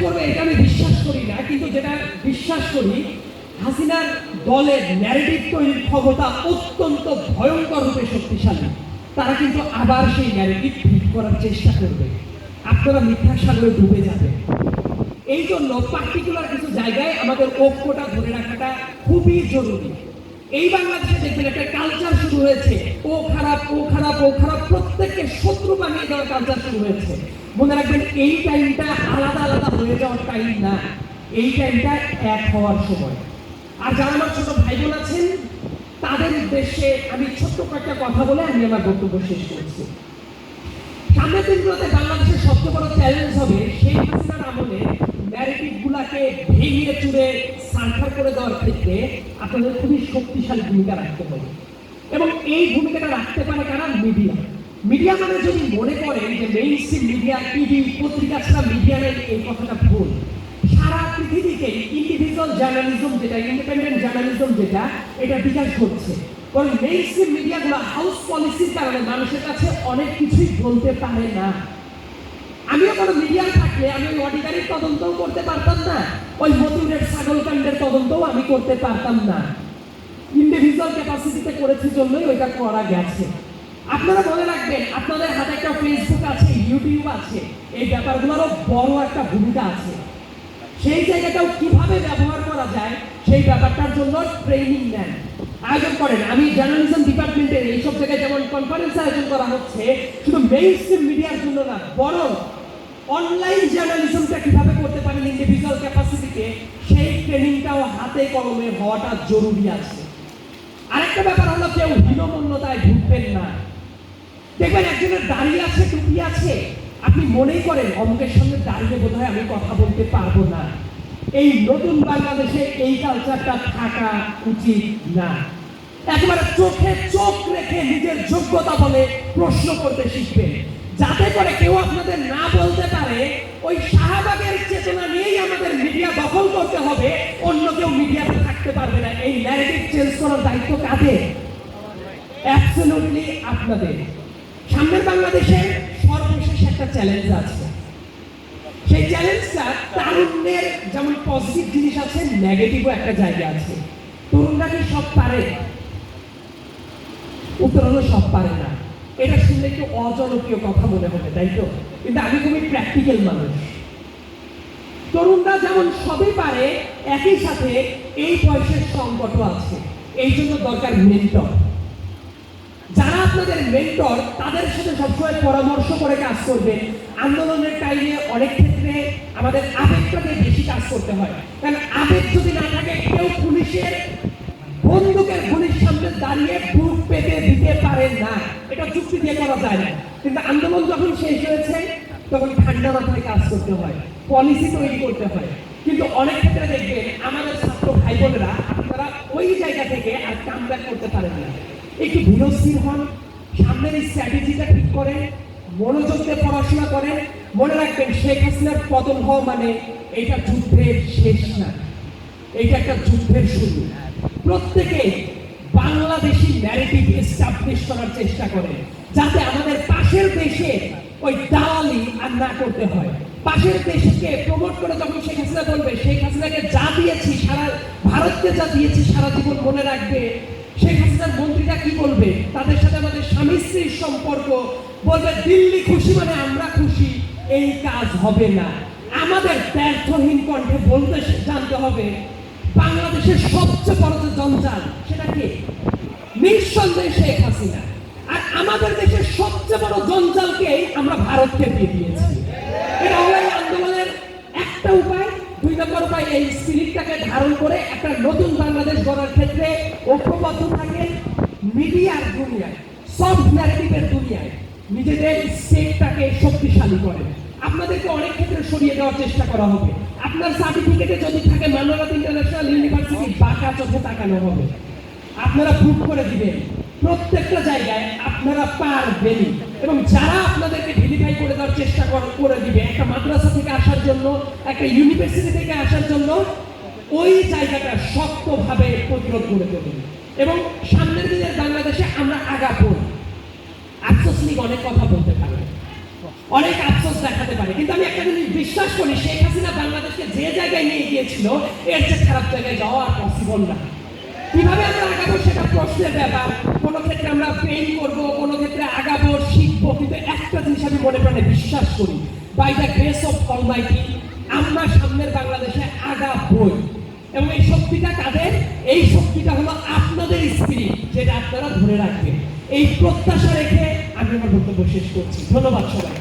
করবে এটা আমি বিশ্বাস করি না, কিন্তু যেটা বিশ্বাস করি হাসিনার দলের ন্যারেটিভ তৈরির ক্ষমতা অত্যন্ত ভয়ঙ্কর রূপে শক্তিশালী। তারা কিন্তু আবার সেই ন্যারেটিভ ফিট করার চেষ্টা করবে, আপনারা মিথ্যার সাগরে ডুবে যাবে। এই জন্য পার্টিকুলার কিছু জায়গায় আমাদের ঐক্যটা ধরে রাখাটা খুবই জরুরি। এই বাংলাদেশে দেখবেন একটা কালচার শুরু হয়েছে, ও খারাপ ও খারাপ ও খারাপ, প্রত্যেককে শত্রু বানিয়ে দেওয়ার কালচার শুরু হয়েছে। মনে রাখবেন এই টাইমটা আলাদা আলাদা হয়ে যাওয়ার টাইম না, এই টাইমটা এক হওয়ার সময়। আর যারা আমার ছোট ভাই বোন আছেন তাদের উদ্দেশ্যে আমি ছোট্ট কয়েকটা কথা বলে আমি আমার বক্তব্য শেষ করছি। সামনের দিনগুলোতে বাংলাদেশের সবচেয়ে বড় চ্যালেঞ্জ হবে সেই হাসিনার আমলে ন্যারেটিভ গুলাকে ভেঙে চুরে সার্ভার করে দেওয়ার ক্ষেত্রে আপনাদের খুবই শক্তিশালী ভূমিকা রাখতে হবে। এবং এই ভূমিকাটা রাখতে পারে কারা? মিডিয়া। মিডিয়া মানে যদি মনে করেন যে মেইনস্ট্রিম মিডিয়া, টিভি, পত্রিকা ছাড়া মিডিয়া নেই, এই কথাটা ভুল। সারা পৃথিবীতে ইন্ডিভিজুয়াল জার্নালিজম যেটা, ইন্ডিপেন্ডেন্ট জার্নালিজম যেটা, এটা বিকাশ করছে। কারণ মেইনস্ট্রিম মিডিয়াগুলো হাউস পলিসির কারণে মানুষের কাছে অনেক কিছুই বলতে পারে না। আমিও কোনো মিডিয়ায় থাকলে আমি ওই অধিকারীর তদন্তও করতে পারতাম না, ওই মতুরের ছাগলকাণ্ডের তদন্তও আমি করতে পারতাম না। ইন্ডিভিজুয়াল ক্যাপাসিটিতে করেছি জন্যই ওইটা করা গেছে। আপনারা মনে রাখবেন, আপনাদের হাতে একটা ফেসবুক আছে, ইউটিউব আছে, এই ব্যাপারগুলোরও বড় একটা ভূমিকা আছে। সেই জায়গাটাও কিভাবে ব্যবহার করা যায় সেই ব্যাপারটার জন্য ট্রেনিং নেন, আয়োজন করেন। আমি জার্নালিজম ডিপার্টমেন্টের এইসব জায়গায় যেমন কনফারেন্স আয়োজন করা হচ্ছে, শুধু মেইনস্ট্রিম মিডিয়ার জন্য না, বরং অনলাইন জার্নালিজমটা কিভাবে করতে পারেন ইন্ডিভিজুয়াল ক্যাপাসিটিতে, সেই ট্রেনিংটাও হাতে কলমে হওয়াটা জরুরি আছে। আরেকটা ব্যাপার হলো, কেউ হীনমন্যতায় ঢুকবেন না। দেখবেন একজনের দাঁড়িয়ে আছে, টুপি আছে, আপনি মনেই করেন অমুকের সঙ্গে দাঁড়িয়ে বোধহয় আমি কথা বলতে পারবো না। এই নতুন বাংলাদেশে এই কালচারটা থাকা উচিত না। একেবারে চোখে চোখ রেখে নিজের যোগ্যতা বলে প্রশ্ন করতে শিখবেন, যাতে করে কেউ আপনাদের না বলতে পারে ওই শাহবাগের চেতনা নিয়েই আমাদের মিডিয়া দখল করতে হবে, অন্য কেউ মিডিয়াতে থাকতে পারবে না। এই ন্যারেটিভ চেঞ্জ করার দায়িত্ব কাদের? অ্যাবসলিউটলি আপনাদের। সামনের বাংলাদেশে সর্বশেষ একটা চ্যালেঞ্জ আছে। সেই চ্যালেঞ্জটা তারুণ্যের যেমন পজিটিভ জিনিস আছে, নেগেটিভও একটা জায়গা আছে। তরুণরা কি সব পারে? উত্তর হলো সব পারে না। এটা শুনলে একটু অজনপ্রিয় কথা মনে হবে, তাই তো? কিন্তু আমি খুবই প্র্যাকটিক্যাল মানুষ। তরুণরা যেমন সবই পারে, একই সাথে এই বয়সের সংকটও আছে। এই জন্য দরকার মেন্টর। যারা আপনাদের মেন্টর, তাদের সাথে সবসময় পরামর্শ করে কাজ করবেন। আন্দোলনের টাইমে অনেক ক্ষেত্রে আমাদের আবেগটাকে বেশি কাজ করতে হয়, কারণ আবেগ যদি না থাকে, কেউ পুলিশের বন্দুকের গুলির সামনে দাঁড়িয়ে বুক পেতে দিতে পারে না, এটা চুক্তি দিয়ে করা যায় না। কিন্তু আন্দোলন যখন শেষ হয়েছে, তখন ঠান্ডা মাথায় কাজ করতে হয়, পলিসি তৈরি করতে হয়। কিন্তু অনেক ক্ষেত্রে দেখবেন আমাদের ছাত্র ভাই বোনেরা, আপনারা ওই জায়গা থেকে আর কাম ব্যাক করতে পারেন না। একটু ধীরস্থির হন, সামনের স্ট্র্যাটেজিটা ঠিক করেন, মনোযোগ দিয়ে পড়াশোনা করেন। মনে রাখবেন, শেখ হাসিনার পতন হওয়া মানে এটা যুদ্ধের শেষ না, এটা একটা যুদ্ধের শুরু। প্রত্যেকে বাংলাদেশি ন্যারেটিভ এস্টাবলিশ করার চেষ্টা করেন, যাতে আমাদের পাশের দেশে ওই দালালি আর না করতে হয়। পাশের দেশকে প্রমোট করে যখন শেখ হাসিনা বলবে, শেখ হাসিনাকে যা দিয়েছি, সারা ভারতকে যা দিয়েছি সারা জীবন মনে রাখবে, শেখ হাসিনার মন্ত্রীরা কি বলবে? তাদের সাথে আমাদের স্বামী স্ত্রীর সম্পর্ক, বলবে দিল্লি খুশি মানে আমরা খুশি। এই কাজ হবে না। আমাদের ব্যর্থহীন কণ্ঠে বলতে জানতে হবে, বাংলাদেশের সবচেয়ে বড় যে জঞ্জাল সেটা কি? নিঃসন্দেহে শেখ হাসিনা। আর আমাদের দেশের সবচেয়ে বড় জঞ্জালকে আমরা ভারতকে দিয়ে দিয়েছি। এটা হলো এই আন্দোলনের একটা উপায়। 2 নম্বর উপায়, এই স্পিরিটটাকে ধারণ করে একটা নতুন বাংলাদেশ গড়ার ক্ষেত্রে ঐক্যবদ্ধ থাকে। মিডিয়ার দুনিয়ায়, সফট ন্যারেটিভের দুনিয়ায় নিজেদের স্টেটটাকে শক্তিশালী করে। আপনাদেরকে অনেক ক্ষেত্রে সরিয়ে দেওয়ার চেষ্টা করা হবে। আপনার সার্টিফিকেটে যদি থাকে মানবতা ইন্টারন্যাশনাল ইউনিভার্সিটি, বাঁকা চোখে তাকানো হবে। আপনারা প্রুভ করে দিবেন প্রত্যেকটা জায়গায় আপনারা পারবেন। এবং যারা আপনাদেরকে ভেরিফাই করে দেওয়ার চেষ্টা করে দিবে, একটা মাদ্রাসা থেকে আসার জন্য, একটা ইউনিভার্সিটি থেকে আসার জন্য, ওই জায়গাটা শক্তভাবে প্রতিরোধ করে দেবেন। এবং সামনের দিনের বাংলাদেশে আমরা আগাবো। আফসোস নিয়ে অনেক কথা বলতে পারবেন। অনেক আফসোস দেখাতে পারে, কিন্তু আমি একটা জিনিস বিশ্বাস করি, শেখ হাসিনা বাংলাদেশকে যে জায়গায় নিয়ে গিয়েছিল এর চেয়ে খারাপ জায়গায় যাওয়া আর পসিবল না। কিভাবে আমরা আগাবো সেটা প্রশ্নের ব্যাপার। কোনো ক্ষেত্রে আমরা ফেল করবো, কোনো ক্ষেত্রে আগাবো, শিখবো, কিন্তু একটা জিনিস আমি মনে প্রাণে বিশ্বাস করি, by the grace of almighty আমরা সামনের বাংলাদেশে আগাবই। এবং এই শক্তিটা কাদের? এই শক্তিটা হলো আপনাদের স্পিরিট, যেটা আপনারা ধরে রাখবেন। এই প্রত্যাশা রেখে আমি আমার বক্তব্য শেষ করছি। ধন্যবাদ সবাই।